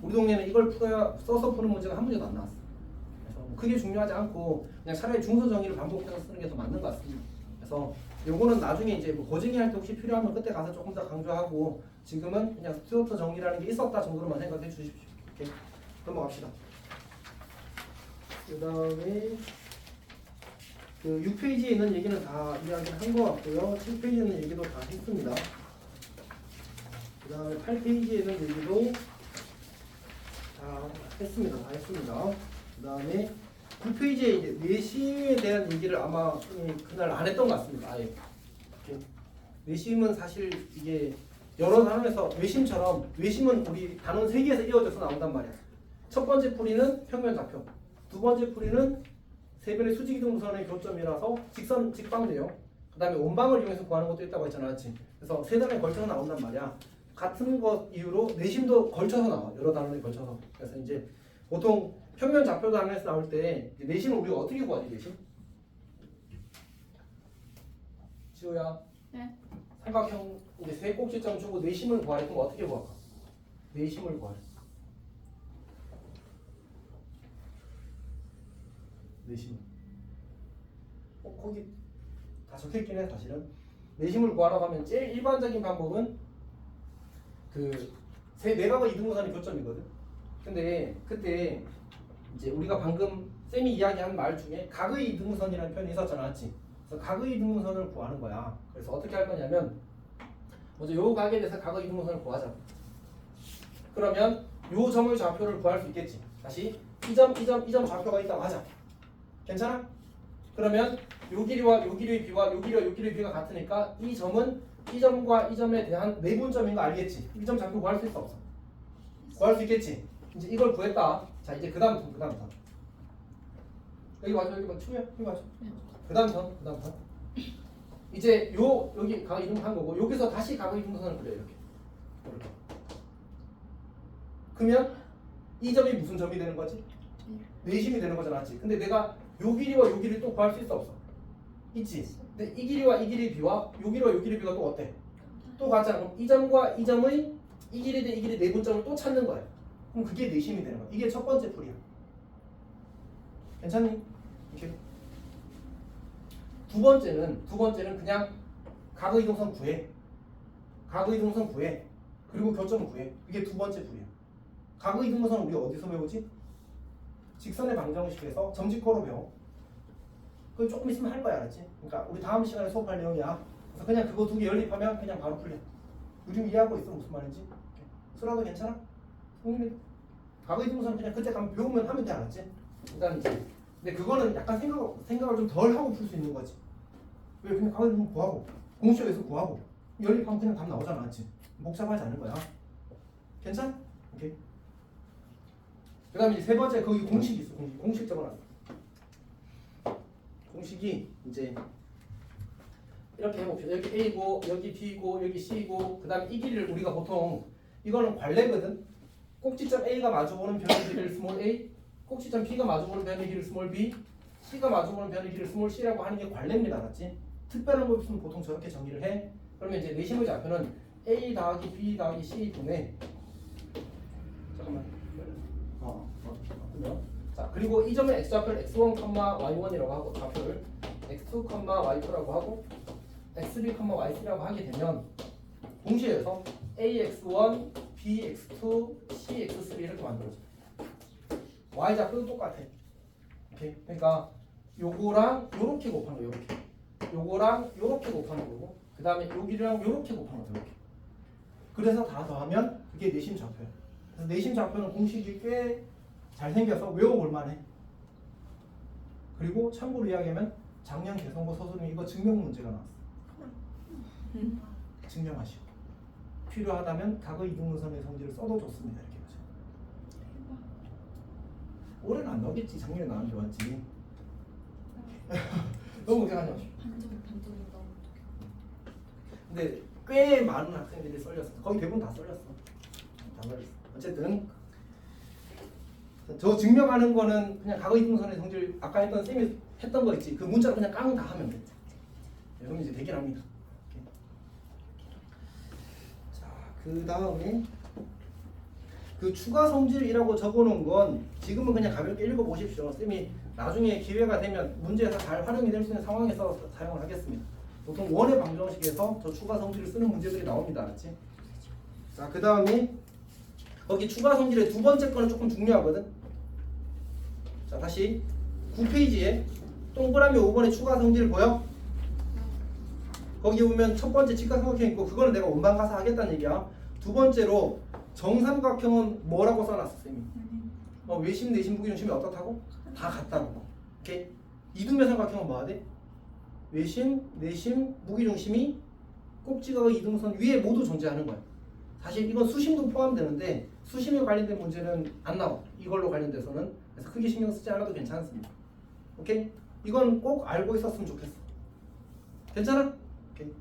우리 동네는 이걸 풀어야 써서 푸는 문제가 한 문제도 안 나왔어. 그래서 뭐 크게 중요하지 않고 그냥 차라리 중서 정의를 반복해서 쓰는 게 더 맞는 것 같습니다. 그래서 요거는 나중에 이제 뭐 고증이 할 때 혹시 필요하면 그때 가서 조금 더 강조하고 지금은 그냥 스튜어트 정리라는 게 있었다 정도로만 생각해 주십시오. 이렇게 넘어갑시다. 그 다음에 그 6페이지에 있는 얘기는 다 이야기를 한 것 같고요. 7페이지는 얘기도 다 했습니다. 그 다음에 8페이지에 있는 얘기도 다 했습니다. 그 다음에 9페이지에 이제 내심에 대한 얘기를 아마 그날 안 했던 것 같습니다. 아예. 이렇게. 내심은 사실 이게 여러 단원에서 외심처럼 외심은 우리 단원 3개에서 이어져서 나온단 말이야. 첫 번째 풀이는 평면 좌표, 두 번째 풀이는 세 변의 수직이동선의 교점이라서 직방돼요. 그 다음에 원방을 이용해서 구하는 것도 있다고 했잖아, 그렇지? 그래서 세 단원에 걸쳐서 나온단 말이야. 같은 것 이유로 내심도 걸쳐서 나와. 여러 단원에 걸쳐서. 그래서 이제 보통 평면 좌표 단원에서 나올 때 내심을 우리가 어떻게 구하지? 내심? 지호야. 네. 삼각형 이제 세 꼭지점 주고 내심을 구하래. 그럼 어떻게 구할까? 내심을 구하래. 내심. 거기 다 적혀있긴 해 사실은. 내심을 구하라고 하면 제일 일반적인 방법은 그 세 내각의 이등분선의 교점이거든. 근데 그때 이제 우리가 방금 쌤이 이야기한 말 중에 각의 이등분선이라는 표현이 있었잖아, 맞지? 그래서 각의 이등분선을 구하는 거야. 그래서 어떻게 할 거냐면 먼저 요 각에 대해서 각의 이등분선을 구하자. 그러면 요 점의 좌표를 구할 수 있겠지. 다시 이 점 좌표가 있다고 하자. 괜찮아? 그러면 요 길이와 요 길이의 비와 요 길이와 요 길이의 비가 같으니까 이 점은 이 점과 이 점에 대한 내분점인 거 알겠지? 이 점 좌표 구할 수 있어 없어? 구할 수 있겠지? 이제 이걸 구했다. 자 이제 그 다음부터 여기 맞아 여기 맞추면 여기 맞아. 그 다음부터 이제 여기 각 이등분 거고 여기서 다시 각의 이등분선을 그려 이렇게. 그러면 이 점이 무슨 점이 되는 거지? 내심이 되는 거잖아, 맞지? 근데 내가 요 길이와 요 길이 또 구할 수 있어 없어? 있지. 근데 이 길이와 이 길이의 비와 요 길이와 요 길이의 비가 또 어때? 또 같잖아. 그럼 이 점과 이 점의 이 길이 대 이 길이 내분점을 또 찾는 거야. 그럼 그게 내심이 되는 거야. 이게 첫 번째 풀이야. 괜찮니? 이렇게. 두 번째는 그냥 각의 이동선 구해. 각의 이동선 구해. 그리고 교점 구해. 이게 두 번째 풀이야. 각의 이등분선은 우리 어디서 배우지? 직선의 방정식에서 점직코로 배워. 그거 조금 있으면 할 거야, 알았지? 그러니까 우리 다음 시간에 수업할 내용이야. 그래서 그냥 그거 두 개 연립하면 그냥 바로 풀려. 요즘 이해하고 있어 무슨 말인지? 수라도 괜찮아? 성민이 각의 이등분선 그냥 그때 가면 배우면 하면 돼, 알았지? 일단 이제 근데 그거는 약간 생각을 좀 덜 하고 풀 수 있는 거지. 왜 그냥 각의 이등분선 구하고 공식에서 구하고 연립하면 그냥 답 나오잖아, 알았지? 복잡하지 않을 거야. 괜찮아? 오케이. 그 다음에 세 번째 거기 공식이 있어. 공식 적어놨어. 공식이 이제 이렇게 해봅시다. 여기 A고 여기 B고 여기 C고 그 다음에 이 길이를 우리가 보통 이거는 관례거든. 꼭지점 A가 마주보는 변의 길이를 스몰 a, 꼭지점 B가 마주보는 변의 길이를 스몰 b, C가 마주보는 변의 길이를 스몰 c라고 하는 게 관례입니다. 알았지? 특별한 법 있으면 보통 저렇게 정의를 해. 그러면 이제 내심의 좌표는 A 더하기 B 더하기 C 분의 잠깐만 그러면 자 그리고 이 점의 x좌표를 x1, y1이라고 하고 좌표를 x2, y2라고 하고 xb, y3라고 하게 되면 동시에서 ax1, bx2, cx3 이렇게 만들어져. y좌표도 똑같아. 오케이? 그러니까 요거랑 요렇게 곱하는 거 요렇게. 요거랑 요렇게 곱하는 거고 그 다음에 여기랑 요렇게 곱하는 거 요렇게. 그래서 다 더하면 그게 내심 좌표야. 그래서 내심 좌표는 공식이 꽤 잘생겨서 외워볼 만해. 그리고 참고로 이야기하면 작년 개성고 서술은 이거 증명 문제가 나왔어. 증명하시오. 필요하다면 각의 이등분선의 성질을 써도 좋습니다. 이렇게 하죠. 올해는 안 나오겠지. 작년에 나온 게 맞지. 너무 걱정하지 마시오. 반쪽이 너무 근데 꽤 많은 학생들이 썰렸어. 거의 대부분 다 썰렸어. 다 썰렸어. 어쨌든 저 증명하는 거는 그냥 각의 이등분선의 성질 아까 했던 쌤이 했던 거 있지. 그 문자로 그냥 깡 다 하면 돼. 그럼 이제 되긴 합니다. 자, 그 다음에 그 추가 성질이라고 적어놓은 건 지금은 그냥 가볍게 읽어보십시오. 쌤이 나중에 기회가 되면 문제에서 잘 활용이 될 수 있는 상황에서 사용을 하겠습니다. 보통 원의 방정식에서 저 추가 성질을 쓰는 문제들이 나옵니다. 알았지? 자, 그 다음에 거기 추가 성질의 두 번째 거는 조금 중요하거든. 자, 다시 9페이지에 동그라미 5번의 추가 성질 보여? 거기 보면 첫 번째 직각삼각형 있고 그거는 내가 원반 가서 하겠다는 얘기야. 두 번째로 정삼각형은 뭐라고 써놨어 쌤이? 외심, 내심, 무기중심이 어떻다고? 다 같다고. 오케이? 이등변 삼각형은 뭐야 돼? 외심, 내심, 무기중심이 꼭지각의 이등선 위에 모두 존재하는 거야. 사실 이건 수심도 포함되는데 수심에 관련된 문제는 안 나와. 이걸로 관련돼서는. 그래서 크게 신경 쓰지 않아도 괜찮습니다. 오케이? 이건 꼭 알고 있었으면 좋겠어. 괜찮아? 오케이.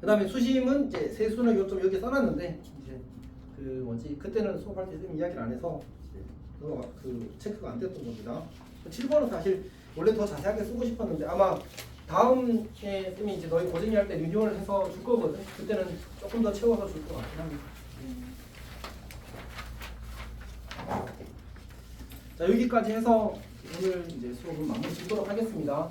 그 다음에 수심은 이제 세수는 요점 여기 써놨는데 이제 그 뭐지 그때는 수업할 때 쌤이 이야기를 안 해서 이제 그 체크가 안 됐던 겁니다. 7번은 사실 원래 더 자세하게 쓰고 싶었는데 아마 다음에 쌤이 이제 너희 고쟁이 할 때 리뉴얼을 해서 줄 거거든. 그때는 조금 더 채워서 줄 것 같긴 합니다. 자, 여기까지 해서 오늘 이제 수업은 마무리 짓도록 하겠습니다.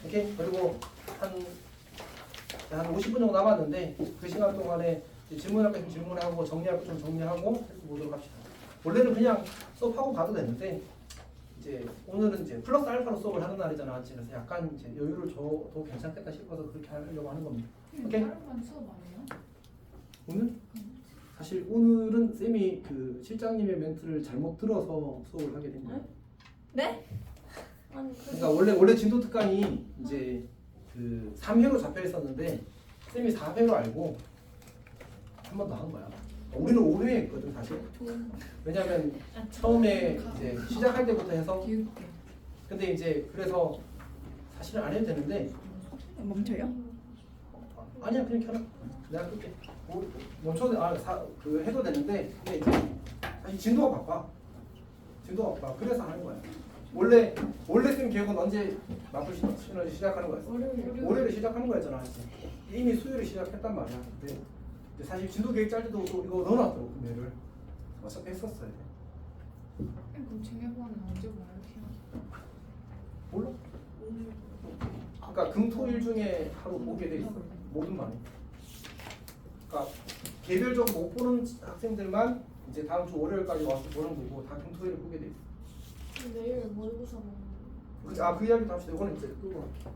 오케이? 그리고 한 50분 정도 남았는데 그 시간 동안에 질문할 거 있으면 질문하고 정리할 거 좀 정리하고 해서 보도록 합시다. 원래는 그냥 수업하고 가도 되는데 이제 오늘은 이제 플러스 알파로 수업을 하는 날이잖아. 그래서 약간 이제 여유를 줘도 괜찮겠다 싶어서 그렇게 하려고 하는 겁니다. 오케이? 다른 반 수업 아니에요? 오늘? 사실 오늘은 쌤이 그 실장님의 멘트를 잘못 들어서 수업을 하게 된 거예요. 네? 아니 그러니까 원래 진도 특강이 이제 그 3회로 잡혀 있었는데 쌤이 4회로 알고 한 번 더 한 거야. 우리는 5회 했거든 사실. 왜냐면 처음에 이제 시작할 때부터 해서 기울게. 근데 이제 그래서 사실은 안 해도 되는데 멈춰요? 아니야 그냥 켜라. 내가 끌게. 멈춰도 그 해도 되는데 근데 이제 사실 진도가 바빠. 진도가 바빠. 그래서 하는 거야. 원래 쌤 계획은 언제 마플 시너지 시작하는 거였어? 월요일에 시작하는 거였잖아. 이미 수요일에 시작했단 말이야. 근데 사실 진도 계획 짤 때도 또 이거 넣어놨더라고 금요일을. 어차피 했었어야 돼. 그럼 쟁여반은 언제 와요? 몰라? 그러니까 금토일 중에 하루 보게 돼 있어. 모든 반이. 그러니까 개별적으로 못 보는 학생들만 이제 다음 주 월요일까지 와서 보는 거고 다 금토일을 보게 돼 있어. 내일 모의고사 먹는 그 이야기도 합시다. 이거는 이제 끄고 갈게.